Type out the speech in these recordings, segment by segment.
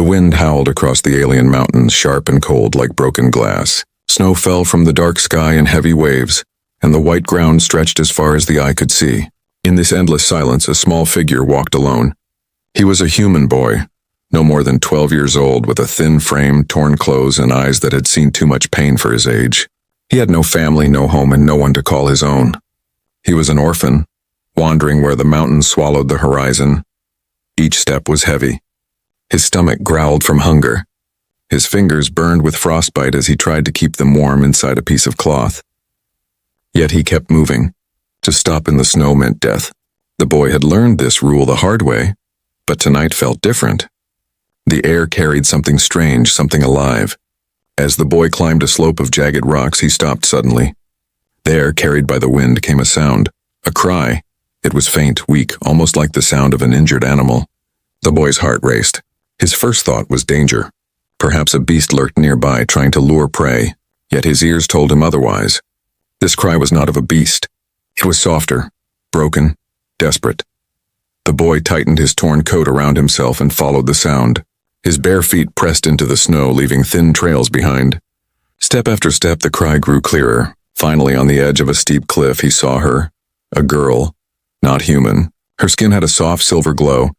The wind howled across the alien mountains, sharp and cold like broken glass. Snow fell from the dark sky in heavy waves, and the white ground stretched as far as the eye could see. In this endless silence, a small figure walked alone. He was a human boy, no more than 12 years old, with a thin frame, torn clothes, and eyes that had seen too much pain for his age. He had no family, no home, and no one to call his own. He was an orphan, wandering where the mountains swallowed the horizon. Each step was heavy. His stomach growled from hunger. His fingers burned with frostbite as he tried to keep them warm inside a piece of cloth. Yet he kept moving. To stop in the snow meant death. The boy had learned this rule the hard way, but tonight felt different. The air carried something strange, something alive. As the boy climbed a slope of jagged rocks, he stopped suddenly. There, carried by the wind, came a sound, a cry. It was faint, weak, almost like the sound of an injured animal. The boy's heart raced. His first thought was danger. Perhaps a beast lurked nearby, trying to lure prey, yet his ears told him otherwise. This cry was not of a beast. It was softer, broken, desperate. The boy tightened his torn coat around himself and followed the sound. His bare feet pressed into the snow, leaving thin trails behind. Step after step, the cry grew clearer. Finally, on the edge of a steep cliff, he saw her. A girl, not human. Her skin had a soft silver glow,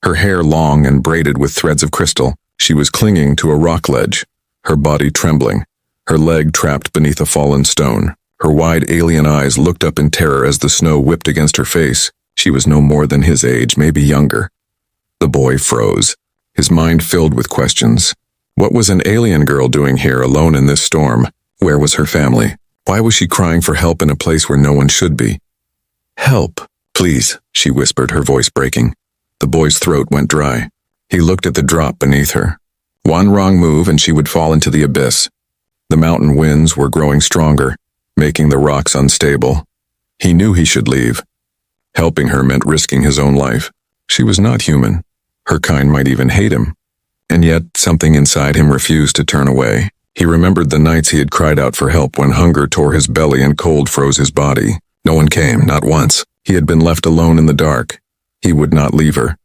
her hair long and braided with threads of crystal. She was clinging to a rock ledge, her body trembling, her leg trapped beneath a fallen stone. Her wide alien eyes looked up in terror as the snow whipped against her face. She was no more than his age, maybe younger. The boy froze, his mind filled with questions. What was an alien girl doing here alone in this storm? Where was her family? Why was she crying for help in a place where no one should be? "Help, please," she whispered, her voice breaking. The boy's throat went dry. He looked at the drop beneath her. One wrong move and she would fall into the abyss. The mountain winds were growing stronger, making the rocks unstable. He knew he should leave. Helping her meant risking his own life. She was not human. Her kind might even hate him. And yet, something inside him refused to turn away. He remembered the nights he had cried out for help when hunger tore his belly and cold froze his body. No one came, not once. He had been left alone in the dark. He would not leave her.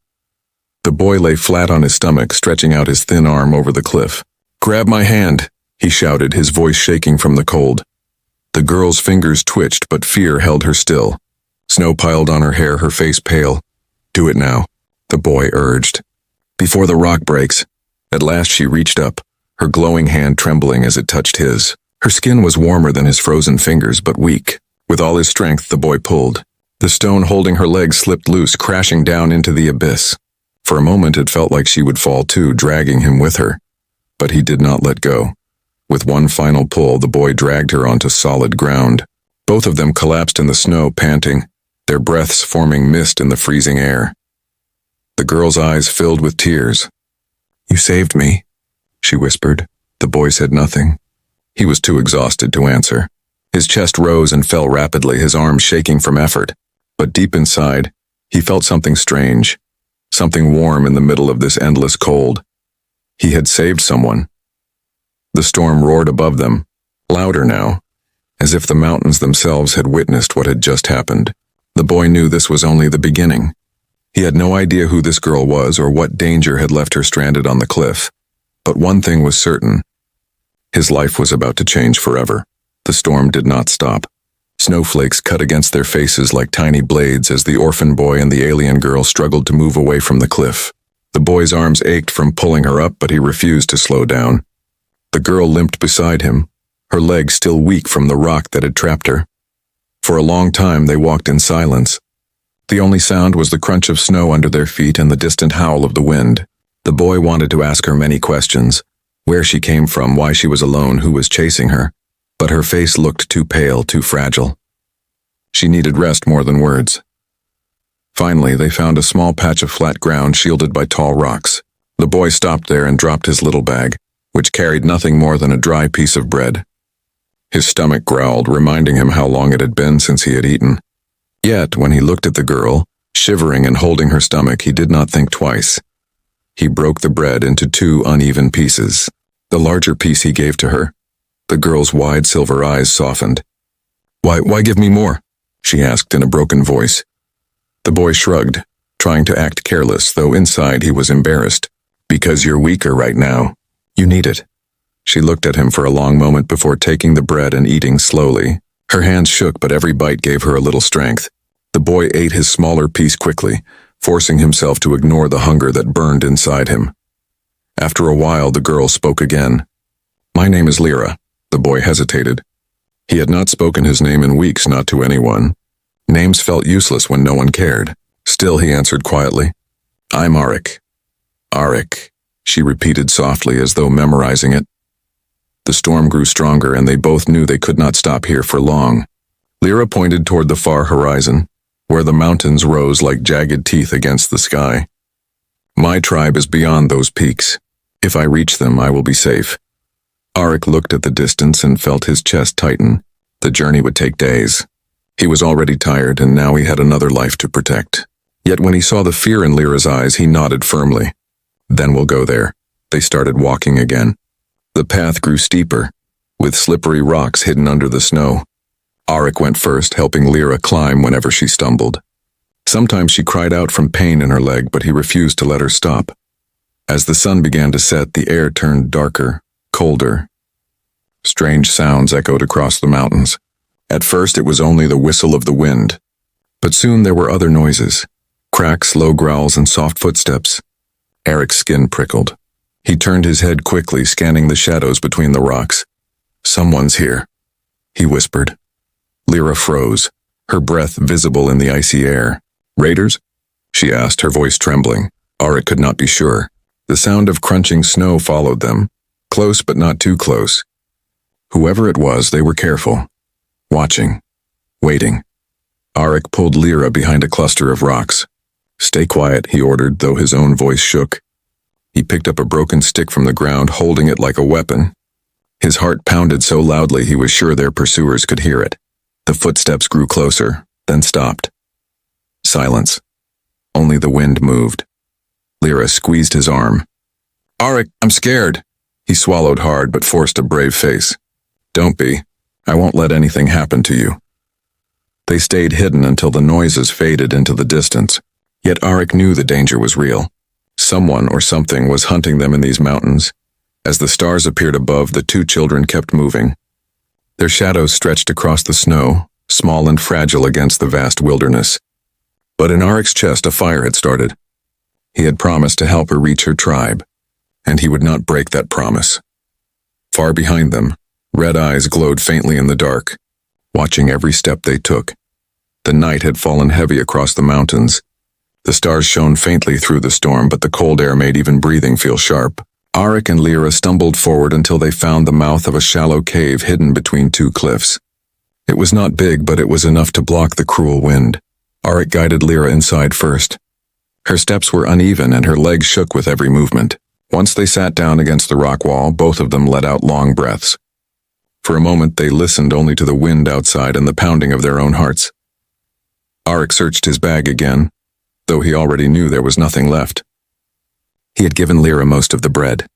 The boy lay flat on his stomach, stretching out his thin arm over the cliff. "Grab my hand," he shouted, his voice shaking from the cold. The girl's fingers twitched, but fear held her still. Snow piled on her hair, her face pale. "Do it now," the boy urged. "Before the rock breaks." At last she reached up, her glowing hand trembling as it touched his. Her skin was warmer than his frozen fingers, but weak. With all his strength, the boy pulled. The stone holding her leg slipped loose, crashing down into the abyss. For a moment it felt like she would fall too, dragging him with her. But he did not let go. With one final pull, the boy dragged her onto solid ground. Both of them collapsed in the snow, panting, their breaths forming mist in the freezing air. The girl's eyes filled with tears. "You saved me," she whispered. The boy said nothing. He was too exhausted to answer. His chest rose and fell rapidly, his arms shaking from effort. But deep inside, he felt something strange, something warm in the middle of this endless cold. He had saved someone. The storm roared above them, louder now, as if the mountains themselves had witnessed what had just happened. The boy knew this was only the beginning. He had no idea who this girl was or what danger had left her stranded on the cliff. But one thing was certain. His life was about to change forever. The storm did not stop. Snowflakes cut against their faces like tiny blades as the orphan boy and the alien girl struggled to move away from the cliff. The boy's arms ached from pulling her up, but he refused to slow down. The girl limped beside him, her legs still weak from the rock that had trapped her. For a long time they walked in silence. The only sound was the crunch of snow under their feet and the distant howl of the wind. The boy wanted to ask her many questions. Where she came from, why she was alone, who was chasing her. But her face looked too pale, too fragile. She needed rest more than words. Finally, they found a small patch of flat ground shielded by tall rocks. The boy stopped there and dropped his little bag, which carried nothing more than a dry piece of bread. His stomach growled, reminding him how long it had been since he had eaten. Yet, when he looked at the girl, shivering and holding her stomach, he did not think twice. He broke the bread into 2 uneven pieces. The larger piece he gave to her. The girl's wide silver eyes softened. Why give me more?" she asked in a broken voice. The boy shrugged, trying to act careless, though inside he was embarrassed. Because you're weaker right now. You need it. She looked at him for a long moment before taking the bread and eating slowly. Her hands shook, but every bite gave her a little strength. The boy ate his smaller piece quickly, forcing himself to ignore the hunger that burned inside him. After a while, the girl spoke again. My name is Lyra. The boy hesitated. He had not spoken his name in weeks, not to anyone. Names felt useless when no one cared. Still, he answered quietly. I'm Arik. Arik, she repeated softly as though memorizing it. The storm grew stronger and they both knew they could not stop here for long. Lyra pointed toward the far horizon, where the mountains rose like jagged teeth against the sky. My tribe is beyond those peaks. If I reach them, I will be safe. Arik looked at the distance and felt his chest tighten. The journey would take days. He was already tired, and now he had another life to protect. Yet when he saw the fear in Lyra's eyes, he nodded firmly. Then we'll go there. They started walking again. The path grew steeper, with slippery rocks hidden under the snow. Arik went first, helping Lyra climb whenever she stumbled. Sometimes she cried out from pain in her leg, but he refused to let her stop. As the sun began to set, the air turned darker, colder. Strange sounds echoed across the mountains. At first, it was only the whistle of the wind, but soon there were other noises. Cracks, low growls, and soft footsteps. Arik's skin prickled. He turned his head quickly, scanning the shadows between the rocks. Someone's here, he whispered. Lyra froze, her breath visible in the icy air. Raiders? She asked, her voice trembling. Arik could not be sure. The sound of crunching snow followed them, close but not too close. Whoever it was, they were careful. Watching. Waiting. Arik pulled Lyra behind a cluster of rocks. Stay quiet, he ordered, though his own voice shook. He picked up a broken stick from the ground, holding it like a weapon. His heart pounded so loudly he was sure their pursuers could hear it. The footsteps grew closer, then stopped. Silence. Only the wind moved. Lyra squeezed his arm. Arik, I'm scared. He swallowed hard but forced a brave face. Don't be. I won't let anything happen to you. They stayed hidden until the noises faded into the distance. Yet Arik knew the danger was real. Someone or something was hunting them in these mountains. As the stars appeared above, the two children kept moving. Their shadows stretched across the snow, small and fragile against the vast wilderness. But in Arik's chest, a fire had started. He had promised to help her reach her tribe, and he would not break that promise. Far behind them, red eyes glowed faintly in the dark, watching every step they took. The night had fallen heavy across the mountains. The stars shone faintly through the storm, but the cold air made even breathing feel sharp. Arik and Lyra stumbled forward until they found the mouth of a shallow cave hidden between two cliffs. It was not big, but it was enough to block the cruel wind. Arik guided Lyra inside first. Her steps were uneven and her legs shook with every movement. Once they sat down against the rock wall, both of them let out long breaths. For a moment they listened only to the wind outside and the pounding of their own hearts. Arik searched his bag again, though he already knew there was nothing left. He had given Lyra most of the bread.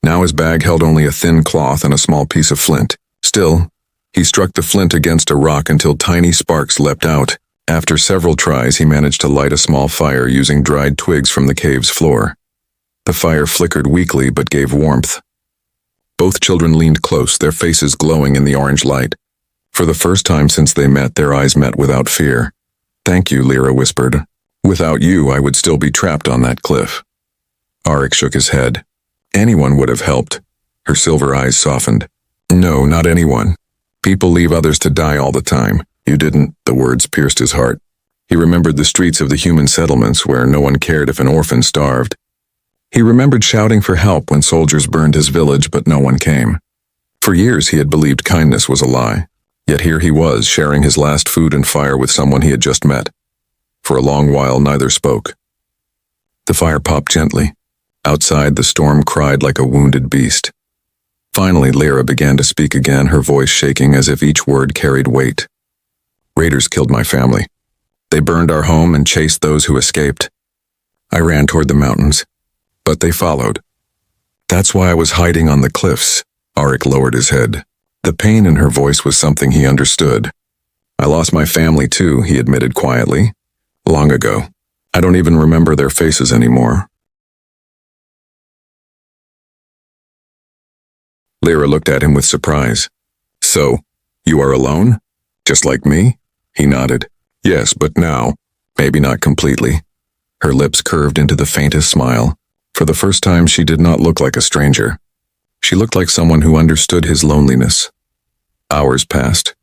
Now his bag held only a thin cloth and a small piece of flint. Still, he struck the flint against a rock until tiny sparks leapt out. After several tries, he managed to light a small fire using dried twigs from the cave's floor. The fire flickered weakly but gave warmth. Both children leaned close, their faces glowing in the orange light. For the first time since they met, their eyes met without fear. Thank you, Lyra whispered. Without you, I would still be trapped on that cliff. Arik shook his head. Anyone would have helped. Her silver eyes softened. No, not anyone. People leave others to die all the time. You didn't. The words pierced his heart. He remembered the streets of the human settlements where no one cared if an orphan starved. He remembered shouting for help when soldiers burned his village, but no one came. For years he had believed kindness was a lie. Yet here he was, sharing his last food and fire with someone he had just met. For a long while, neither spoke. The fire popped gently. Outside, the storm cried like a wounded beast. Finally, Lyra began to speak again, her voice shaking as if each word carried weight. Raiders killed my family. They burned our home and chased those who escaped. I ran toward the mountains, but they followed. That's why I was hiding on the cliffs. Arik lowered his head. The pain in her voice was something he understood. I lost my family too, he admitted quietly. Long ago. I don't even remember their faces anymore. Lyra looked at him with surprise. So, you are alone? Just like me? He nodded. Yes, but now, maybe not completely. Her lips curved into the faintest smile. For the first time, she did not look like a stranger. She looked like someone who understood his loneliness. Hours passed.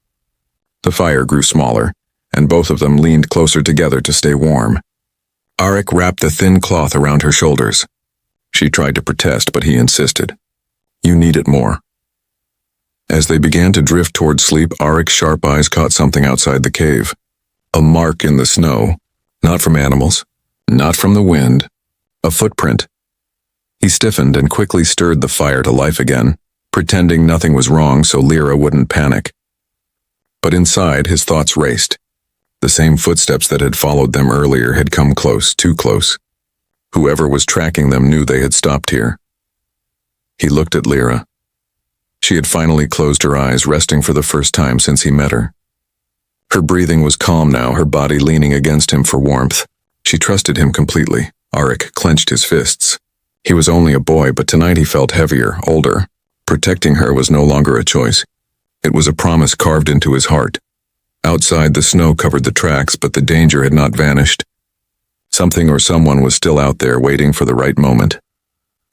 The fire grew smaller, and both of them leaned closer together to stay warm. Arik wrapped the thin cloth around her shoulders. She tried to protest, but he insisted. You need it more. As they began to drift toward sleep, Arik's sharp eyes caught something outside the cave. A mark in the snow. Not from animals. Not from the wind. A footprint. He stiffened and quickly stirred the fire to life again, pretending nothing was wrong so Lyra wouldn't panic. But inside, his thoughts raced. The same footsteps that had followed them earlier had come close, too close. Whoever was tracking them knew they had stopped here. He looked at Lyra. She had finally closed her eyes, resting for the first time since he met her. Her breathing was calm now, her body leaning against him for warmth. She trusted him completely. Arik clenched his fists. He was only a boy, but tonight he felt heavier, older. Protecting her was no longer a choice. It was a promise carved into his heart. Outside, the snow covered the tracks, but the danger had not vanished. Something or someone was still out there, waiting for the right moment.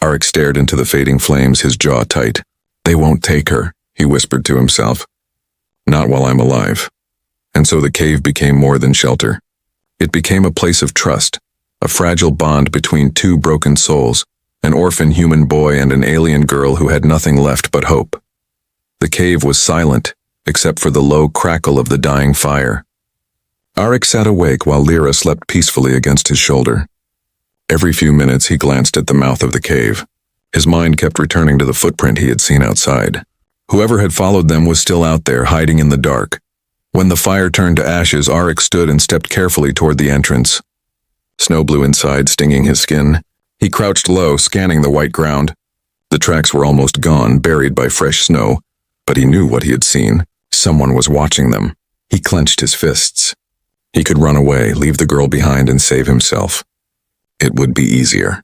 Arik stared into the fading flames, his jaw tight. They won't take her, he whispered to himself. Not while I'm alive. And so the cave became more than shelter. It became a place of trust, a fragile bond between two broken souls, an orphan human boy and an alien girl who had nothing left but hope. The cave was silent, except for the low crackle of the dying fire. Arik sat awake while Lyra slept peacefully against his shoulder. Every few minutes he glanced at the mouth of the cave. His mind kept returning to the footprint he had seen outside. Whoever had followed them was still out there, hiding in the dark. When the fire turned to ashes, Arik stood and stepped carefully toward the entrance. Snow blew inside, stinging his skin. He crouched low, scanning the white ground. The tracks were almost gone, buried by fresh snow, but he knew what he had seen. Someone was watching them. He clenched his fists. He could run away, leave the girl behind, and save himself. It would be easier.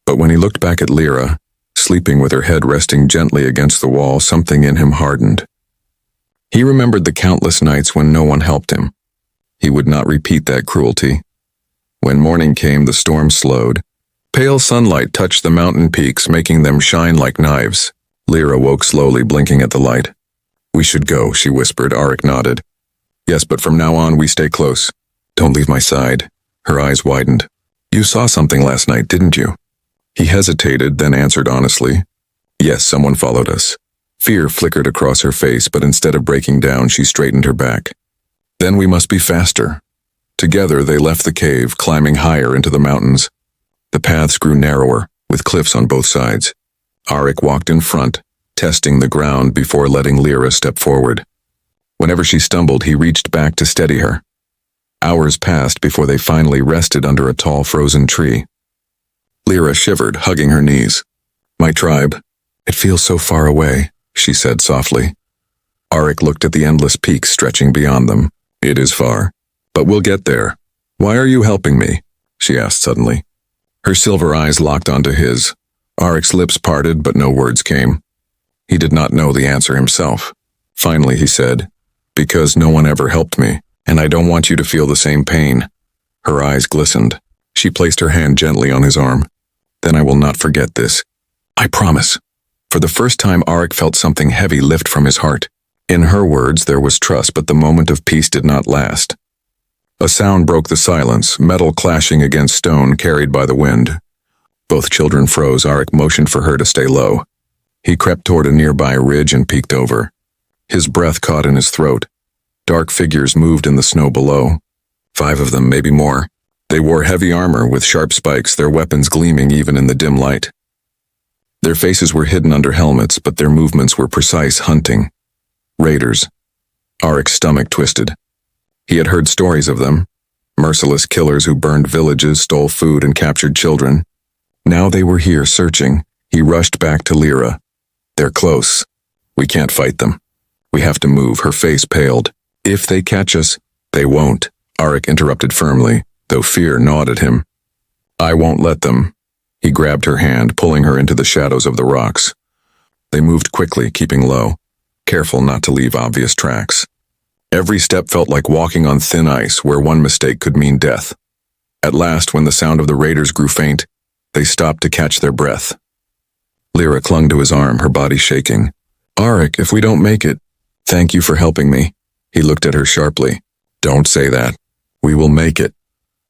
But when he looked back at Lyra, sleeping with her head resting gently against the wall, something in him hardened. He remembered the countless nights when no one helped him. He would not repeat that cruelty. When morning came, the storm slowed. Pale sunlight touched the mountain peaks, making them shine like knives. Lyra woke slowly, blinking at the light. We should go, she whispered. Arik nodded. Yes, but from now on we stay close. Don't leave my side. Her eyes widened. You saw something last night, didn't you? He hesitated, then answered honestly. Yes, someone followed us. Fear flickered across her face, but instead of breaking down, she straightened her back. Then we must be faster. Together they left the cave, climbing higher into the mountains. The paths grew narrower, with cliffs on both sides. Arik walked in front, testing the ground before letting Lyra step forward. Whenever she stumbled, he reached back to steady her. Hours passed before they finally rested under a tall frozen tree. Lyra shivered, hugging her knees. My tribe. It feels so far away, she said softly. Arik looked at the endless peaks stretching beyond them. It is far, but we'll get there. Why are you helping me? She asked suddenly. Her silver eyes locked onto his. Arik's lips parted, but no words came. He did not know the answer himself. Finally, he said, Because no one ever helped me, and I don't want you to feel the same pain. Her eyes glistened. She placed her hand gently on his arm. Then I will not forget this. I promise. For the first time, Arik felt something heavy lift from his heart. In her words, there was trust, but the moment of peace did not last. A sound broke the silence, metal clashing against stone carried by the wind. Both children froze. Arik motioned for her to stay low. He crept toward a nearby ridge and peeked over. His breath caught in his throat. Dark figures moved in the snow below. 5 of them, maybe more. They wore heavy armor with sharp spikes, their weapons gleaming even in the dim light. Their faces were hidden under helmets, but their movements were precise, hunting. Raiders. Arik's stomach twisted. He had heard stories of them. Merciless killers who burned villages, stole food, and captured children. Now they were here, searching. He rushed back to Lyra. They're close. We can't fight them. We have to move. Her face paled. If they catch us, they won't. Arik interrupted firmly, though fear gnawed at him. I won't let them. He grabbed her hand, pulling her into the shadows of the rocks. They moved quickly, keeping low, careful not to leave obvious tracks. Every step felt like walking on thin ice where one mistake could mean death. At last, when the sound of the raiders grew faint, they stopped to catch their breath. Lyra clung to his arm, her body shaking. "Arik, if we don't make it, thank you for helping me." He looked at her sharply. "Don't say that. We will make it."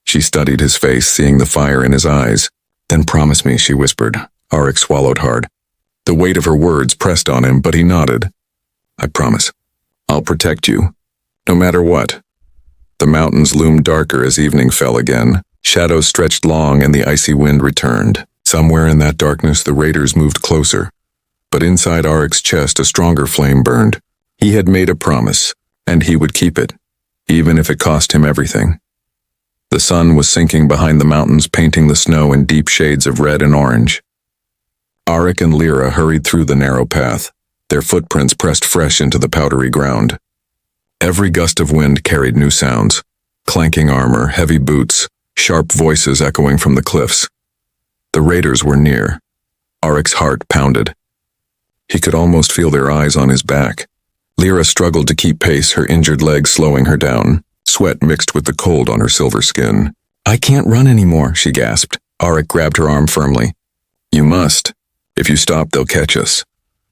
She studied his face, seeing the fire in his eyes. "Then promise me," she whispered. Arik swallowed hard. The weight of her words pressed on him, but he nodded. "I promise. I'll protect you, no matter what." The mountains loomed darker as evening fell again. Shadows stretched long and the icy wind returned. Somewhere in that darkness the raiders moved closer. But inside Arik's chest a stronger flame burned. He had made a promise, and he would keep it, even if it cost him everything. The sun was sinking behind the mountains, painting the snow in deep shades of red and orange. Arik and Lyra hurried through the narrow path, their footprints pressed fresh into the powdery ground. Every gust of wind carried new sounds: clanking armor, heavy boots, sharp voices echoing from the cliffs. The raiders were near. Arik's heart pounded. He could almost feel their eyes on his back. Lyra struggled to keep pace, her injured legs slowing her down. Sweat mixed with the cold on her silver skin. "I can't run anymore," she gasped. Arik grabbed her arm firmly. "You must. If you stop, they'll catch us."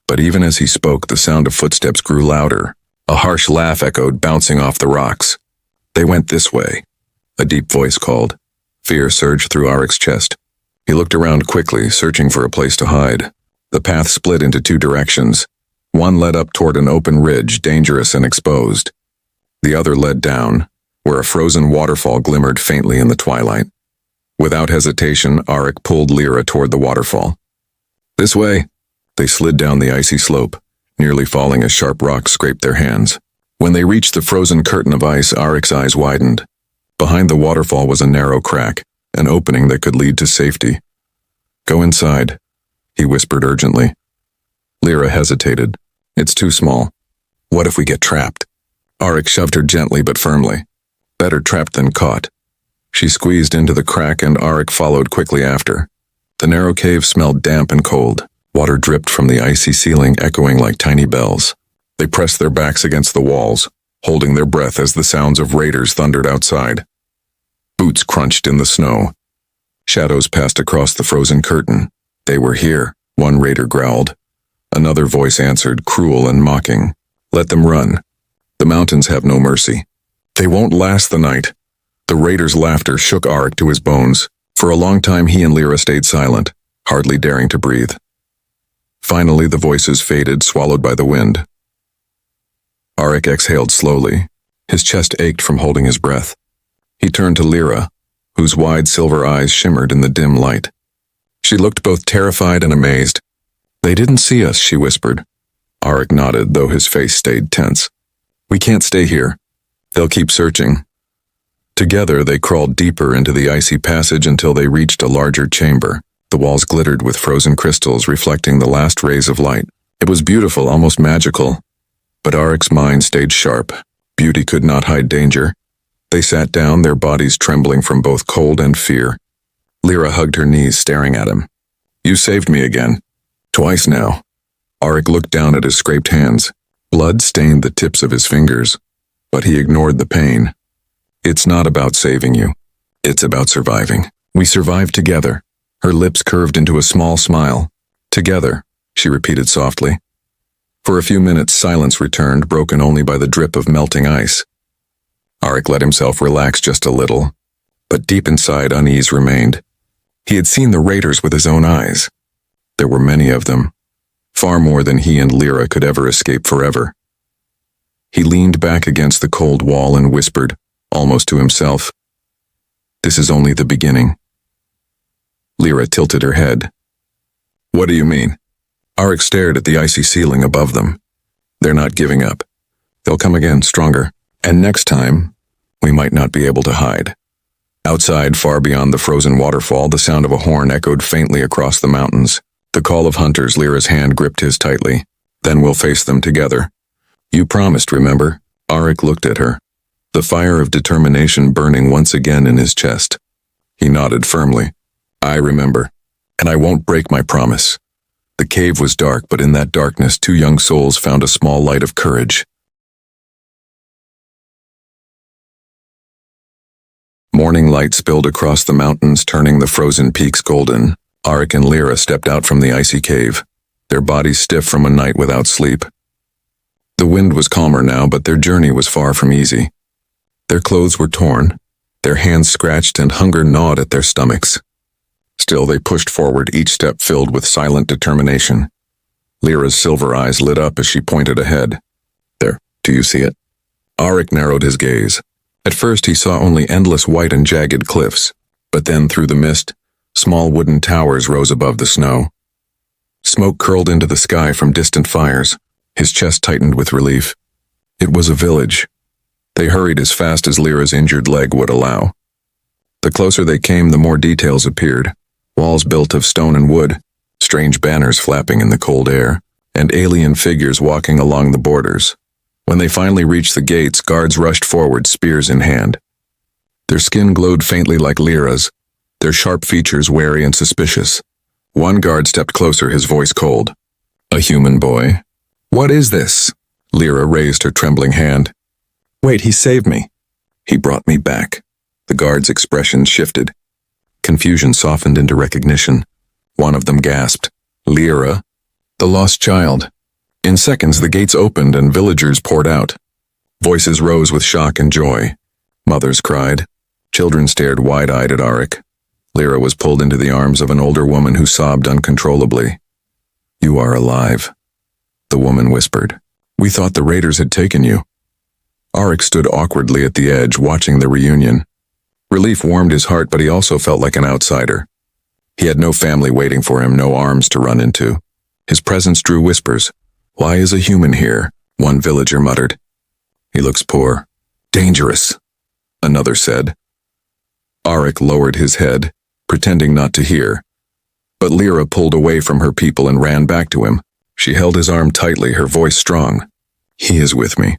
But even as he spoke, the sound of footsteps grew louder. A harsh laugh echoed, bouncing off the rocks. "They went this way," a deep voice called. Fear surged through Arik's chest. He looked around quickly, searching for a place to hide. The path split into two directions. One led up toward an open ridge, dangerous and exposed. The other led down, where a frozen waterfall glimmered faintly in the twilight. Without hesitation, Arik pulled Lyra toward the waterfall. "This way." They slid down the icy slope, nearly falling as sharp rocks scraped their hands. When they reached the frozen curtain of ice, Arik's eyes widened. Behind the waterfall was a narrow crack, an opening that could lead to safety. "Go inside," he whispered urgently. Lyra hesitated. "It's too small. What if we get trapped?" Arik shoved her gently but firmly. Better trapped than caught. She squeezed into the crack and Arik followed quickly after. The narrow cave smelled damp and cold. Water dripped from the icy ceiling, echoing like tiny bells. They pressed their backs against the walls, holding their breath as the sounds of raiders thundered outside. Boots crunched in the snow. Shadows passed across the frozen curtain. "They were here," one raider growled. Another voice answered, cruel and mocking. "Let them run. The mountains have no mercy. They won't last the night." The raider's laughter shook Arik to his bones. For a long time he and Lyra stayed silent, hardly daring to breathe. Finally the voices faded, swallowed by the wind. Arik exhaled slowly. His chest ached from holding his breath. He turned to Lyra, whose wide silver eyes shimmered in the dim light. She looked both terrified and amazed. "They didn't see us," she whispered. Arik nodded, though his face stayed tense. "We can't stay here. They'll keep searching." Together they crawled deeper into the icy passage until they reached a larger chamber. The walls glittered with frozen crystals, reflecting the last rays of light. It was beautiful, almost magical. But Arik's mind stayed sharp. Beauty could not hide danger. They sat down, their bodies trembling from both cold and fear. Lyra hugged her knees, staring at him. "You saved me again. Twice now." Arik looked down at his scraped hands. Blood stained the tips of his fingers, but he ignored the pain. "It's not about saving you. It's about surviving. We survived together." Her lips curved into a small smile. "Together," she repeated softly. For a few minutes silence returned, broken only by the drip of melting ice. Arik let himself relax just a little, but deep inside unease remained. He had seen the raiders with his own eyes. There were many of them, far more than he and Lyra could ever escape forever. He leaned back against the cold wall and whispered, almost to himself, "This is only the beginning." Lyra tilted her head. "What do you mean?" Arik stared at the icy ceiling above them. "They're not giving up. They'll come again, stronger. And next time, we might not be able to hide." Outside, far beyond the frozen waterfall, the sound of a horn echoed faintly across the mountains. The call of hunters. Lyra's hand gripped his tightly. "Then we'll face them together. You promised, remember?" Arik looked at her, the fire of determination burning once again in his chest. He nodded firmly. "I remember, and I won't break my promise." The cave was dark, but in that darkness, two young souls found a small light of courage. Morning light spilled across the mountains, turning the frozen peaks golden. Arik and Lyra stepped out from the icy cave, their bodies stiff from a night without sleep. The wind was calmer now, but their journey was far from easy. Their clothes were torn, their hands scratched, and hunger gnawed at their stomachs. Still, they pushed forward, each step filled with silent determination. Lyra's silver eyes lit up as she pointed ahead. "There, do you see it?" Arik narrowed his gaze. At first he saw only endless white and jagged cliffs, but then through the mist, small wooden towers rose above the snow. Smoke curled into the sky from distant fires. His chest tightened with relief. It was a village. They hurried as fast as Lyra's injured leg would allow. The closer they came, the more details appeared. Walls built of stone and wood, strange banners flapping in the cold air, and alien figures walking along the borders. When they finally reached the gates, guards rushed forward, spears in hand. Their skin glowed faintly like Lyra's, their sharp features wary and suspicious. One guard stepped closer, his voice cold. "A human boy? What is this?" Lyra raised her trembling hand. "Wait, he saved me. He brought me back." The guard's expression shifted. Confusion softened into recognition. One of them gasped. "Lyra, the lost child." In seconds, the gates opened and villagers poured out. Voices rose with shock and joy. Mothers cried. Children stared wide-eyed at Arik. Lyra was pulled into the arms of an older woman who sobbed uncontrollably. "You are alive," the woman whispered. "We thought the raiders had taken you." Arik stood awkwardly at the edge, watching the reunion. Relief warmed his heart, but he also felt like an outsider. He had no family waiting for him, no arms to run into. His presence drew whispers. "Why is a human here?" one villager muttered. "He looks poor. Dangerous," another said. Arik lowered his head, pretending not to hear. But Lyra pulled away from her people and ran back to him. She held his arm tightly, her voice strong. "He is with me.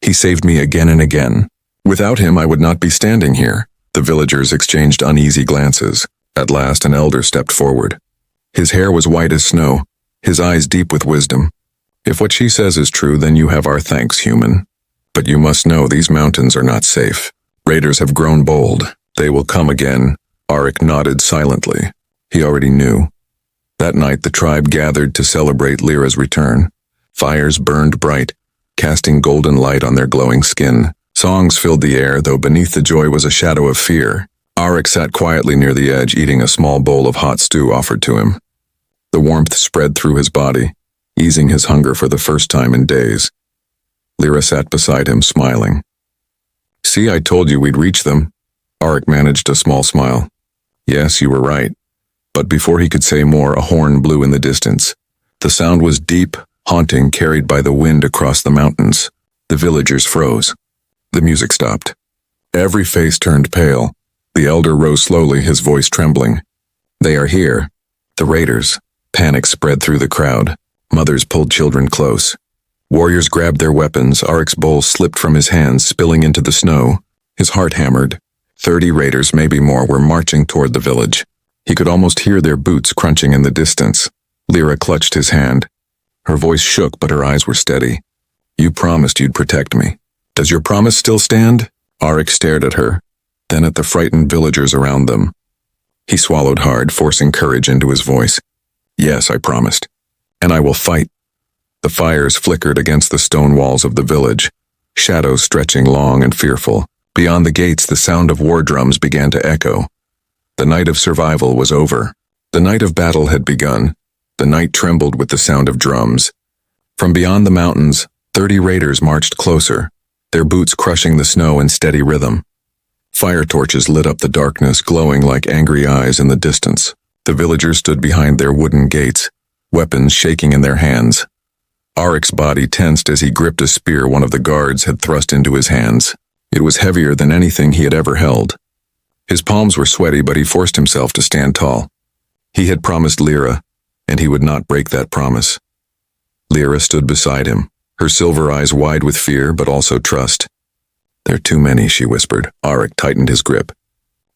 He saved me again and again. Without him, I would not be standing here." The villagers exchanged uneasy glances. At last, an elder stepped forward. His hair was white as snow, his eyes deep with wisdom. "If what she says is true, then you have our thanks, human. But you must know these mountains are not safe. Raiders have grown bold. They will come again." Arik nodded silently. He already knew. That night, the tribe gathered to celebrate Lyra's return. Fires burned bright, casting golden light on their glowing skin. Songs filled the air, though beneath the joy was a shadow of fear. Arik sat quietly near the edge, eating a small bowl of hot stew offered to him. The warmth spread through his body, easing his hunger for the first time in days. Lyra sat beside him, smiling. "See, I told you we'd reach them." Arik managed a small smile. "Yes, you were right." But before he could say more, a horn blew in the distance. The sound was deep, haunting, carried by the wind across the mountains. The villagers froze. The music stopped. Every face turned pale. The elder rose slowly, his voice trembling. "They are here. The raiders." Panic spread through the crowd. Mothers pulled children close. Warriors grabbed their weapons. Arik's bowl slipped from his hands, spilling into the snow. His heart hammered. 30 raiders, maybe more, were marching toward the village. He could almost hear their boots crunching in the distance. Lyra clutched his hand. Her voice shook, but her eyes were steady. "You promised you'd protect me. Does your promise still stand?" Arik stared at her, then at the frightened villagers around them. He swallowed hard, forcing courage into his voice. "Yes, I promised. And I will fight." The fires flickered against the stone walls of the village, shadows stretching long and fearful. Beyond the gates, the sound of war drums began to echo. The night of survival was over. The night of battle had begun. The night trembled with the sound of drums. From beyond the mountains, 30 raiders marched closer, their boots crushing the snow in steady rhythm. Fire torches lit up the darkness, glowing like angry eyes in the distance. The villagers stood behind their wooden gates, weapons shaking in their hands. Arik's body tensed as he gripped a spear one of the guards had thrust into his hands. It was heavier than anything he had ever held. His palms were sweaty, but he forced himself to stand tall. He had promised Lyra, and he would not break that promise. Lyra stood beside him, her silver eyes wide with fear, but also trust. "There are too many," she whispered. Arik tightened his grip.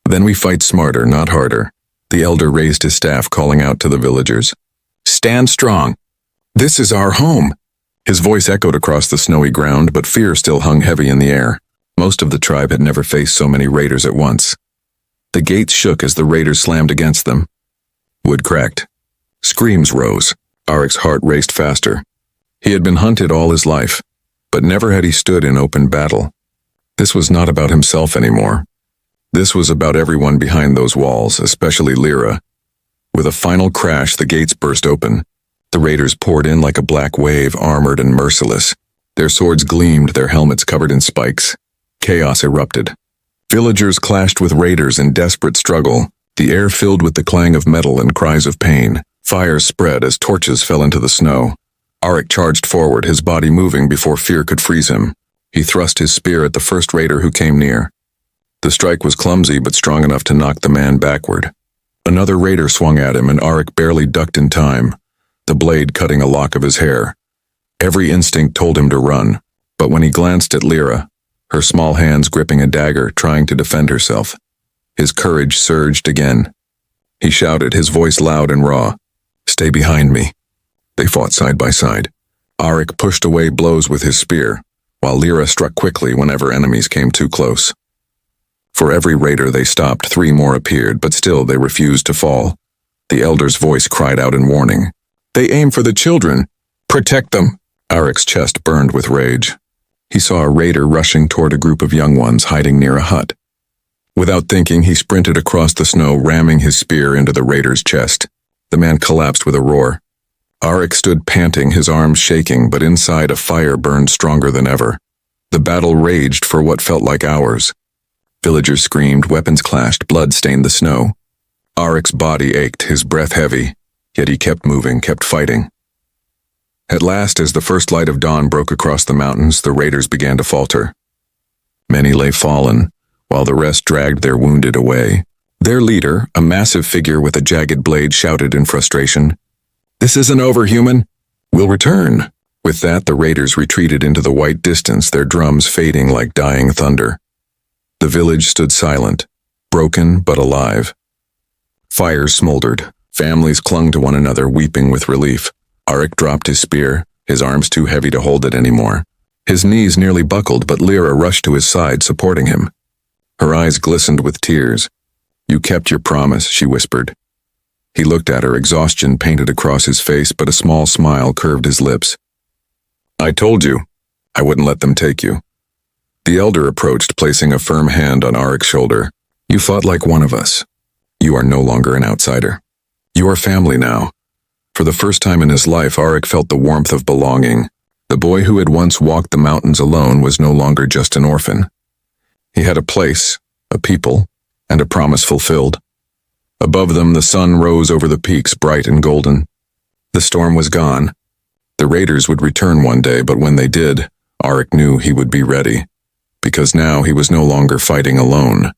"Then we fight smarter, not harder." The elder raised his staff, calling out to the villagers. Stand strong. This is our home. His voice echoed across the snowy ground, but fear still hung heavy in the air. Most of the tribe had never faced so many raiders at once. The gates shook as the raiders slammed against them. Wood cracked. Screams rose. Arik's heart raced faster. He had been hunted all his life, but never had he stood in open battle. This was not about himself anymore. This was about everyone behind those walls, especially Lyra. With a final crash, the gates burst open. The raiders poured in like a black wave, armored and merciless. Their swords gleamed, their helmets covered in spikes. Chaos erupted. Villagers clashed with raiders in desperate struggle, the air filled with the clang of metal and cries of pain. Fires spread as torches fell into the snow. Arik charged forward, his body moving before fear could freeze him. He thrust his spear at the first raider who came near. The strike was clumsy but strong enough to knock the man backward. Another raider swung at him, and Arik barely ducked in time, the blade cutting a lock of his hair. Every instinct told him to run, but when he glanced at Lyra, her small hands gripping a dagger, trying to defend herself, his courage surged again. He shouted, his voice loud and raw, "Stay behind me." They fought side by side. Arik pushed away blows with his spear, while Lyra struck quickly whenever enemies came too close. For every raider they stopped, 3 more appeared, but still they refused to fall. The elder's voice cried out in warning. "They aim for the children. Protect them." Arik's chest burned with rage. He saw a raider rushing toward a group of young ones hiding near a hut. Without thinking, he sprinted across the snow, ramming his spear into the raider's chest. The man collapsed with a roar. Arik stood panting, his arms shaking, but inside a fire burned stronger than ever. The battle raged for what felt like hours. Villagers screamed, weapons clashed, blood stained the snow. Arik's body ached, his breath heavy, yet he kept moving, kept fighting. At last, as the first light of dawn broke across the mountains, the raiders began to falter. Many lay fallen, while the rest dragged their wounded away. Their leader, a massive figure with a jagged blade, shouted in frustration, "This isn't over, human. We'll return." With that, the raiders retreated into the white distance, their drums fading like dying thunder. The village stood silent, broken but alive. Fires smoldered. Families clung to one another, weeping with relief. Arik dropped his spear, his arms too heavy to hold it anymore. His knees nearly buckled, but Lyra rushed to his side, supporting him. Her eyes glistened with tears. "You kept your promise," she whispered. He looked at her, exhaustion painted across his face, but a small smile curved his lips. "I told you, I wouldn't let them take you." The elder approached, placing a firm hand on Arik's shoulder. "You fought like one of us. You are no longer an outsider. You are family now." For the first time in his life, Arik felt the warmth of belonging. The boy who had once walked the mountains alone was no longer just an orphan. He had a place, a people, and a promise fulfilled. Above them, the sun rose over the peaks, bright and golden. The storm was gone. The raiders would return one day, but when they did, Arik knew he would be ready. Because now he was no longer fighting alone.